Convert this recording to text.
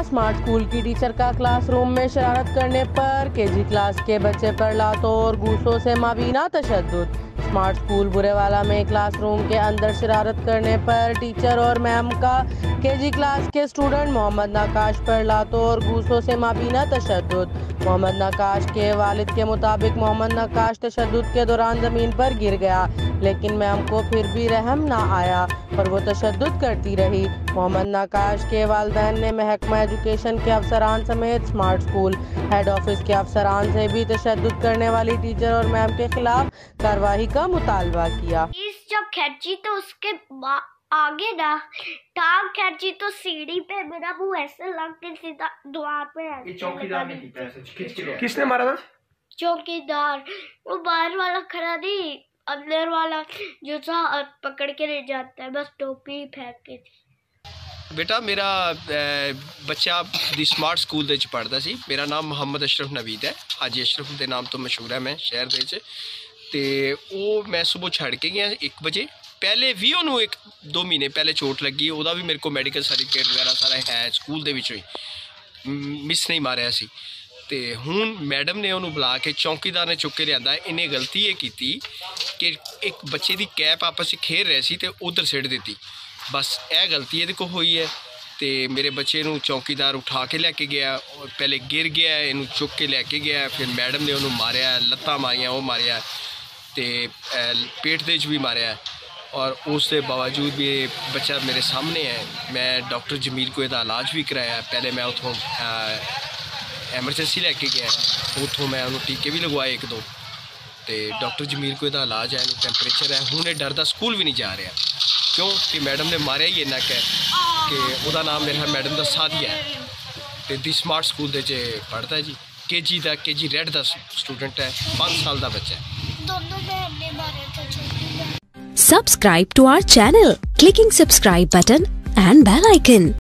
Smart school की teacher का classroom में शरारत करने पर केजी क्लास के बच्चे पर लातों और घूंसों से मबीना तशद्दुद। स्मार्ट स्कूल बूरेवाला में क्लासरूम के अंदर शरारत करने पर टीचर और मैम का केजी क्लास के स्टूडेंट मोहम्मद नकाश पर लातों और घूंसों से मबीना तशद्दुद। मोहम्मद नकाश के वालिद के मुताबिक मोहम्मद नकाश तशद्दुद के दौरान ज़मीन पर गिर गया, लेकिन मैम को फिर भी रहम ना आया और वो तशद्दुद करती रही। मोहम्मद नकाश के वालिदैन ने महकमा एजुकेशन के अफसरान समेत स्मार्ट स्कूल हेड ऑफिस के अफसरान से भी तशद्दुद करने वाली टीचर और मैम के खिलाफ कार्रवाई का मुतालबा किया। जब खींची तो उसके आगे ना टांग खींची तो सीढ़ी पे मेरा मुंह ऐसे लग के सीधा द्वार पे ये चौकीदार ने किया ऐसे किसने मारा था? चौकीदार, वो बाहर वाला खड़ा नहीं, अंदर वाला जो था पकड़ के ले जाता है, बस टोपी फेंक के थी। बेटा मेरा बच्चा दी स्मार्ट स्कूल दे पढ़दा सी। मेरा नाम मोहम्मद अशरफ नवीद है, हाजी अशरफ दे नाम तो मशहूर है मैं शहर दे च। ते वो मैं सुबह छड़ के गया 1 बजे। पहले भी उन्होंने 1-2 महीने पहले चोट लगी, ਉਹਦਾ भी मेरे को मैडिकल सर्टिफिकेट वगैरह सारा है स्कूल दे विचों ही, मिस नहीं मारिया सी। ते हुण मैडम ने उन्होंने बुला के चौकीदार ने चुक के लिया। इन्हें गलती ये की कि एक बच्चे की कैप आपस में खेल रहे सी ते उधर सिट दी, बस यह गलती ये को हुई है। तो मेरे बच्चे नू चौकीदार उठा के लैके गया, पहले गिर गया, इनू चुक के लैके गया, फिर मैडम ने उन्होंने मारिया, लत्तां मारियां, वो मारिया, तो पेट दे भी मारिया। और उसके बावजूद भी बच्चा मेरे सामने है। मैं डॉक्टर जमील को इसका इलाज भी कराया। पहले मैं उतों एमरजेंसी लैके गया, उतों मैं उन्होंने टीके भी लगवाए 1-2। तो डॉक्टर जमील को इसका इलाज है, टैंपरेचर है। हूँ ये डरदा स्कूल भी नहीं जा रहा, क्यों कि मैडम ने मारिया ही इन्ना है कि वह नाम मेरा मैडम का साथिया है। तो दी स्मार्ट स्कूल दे पढ़ता है जी, केजी रेड का स्टूडेंट है, 5 साल का बच्चा है। Subscribe to our channel, clicking subscribe button and bell icon.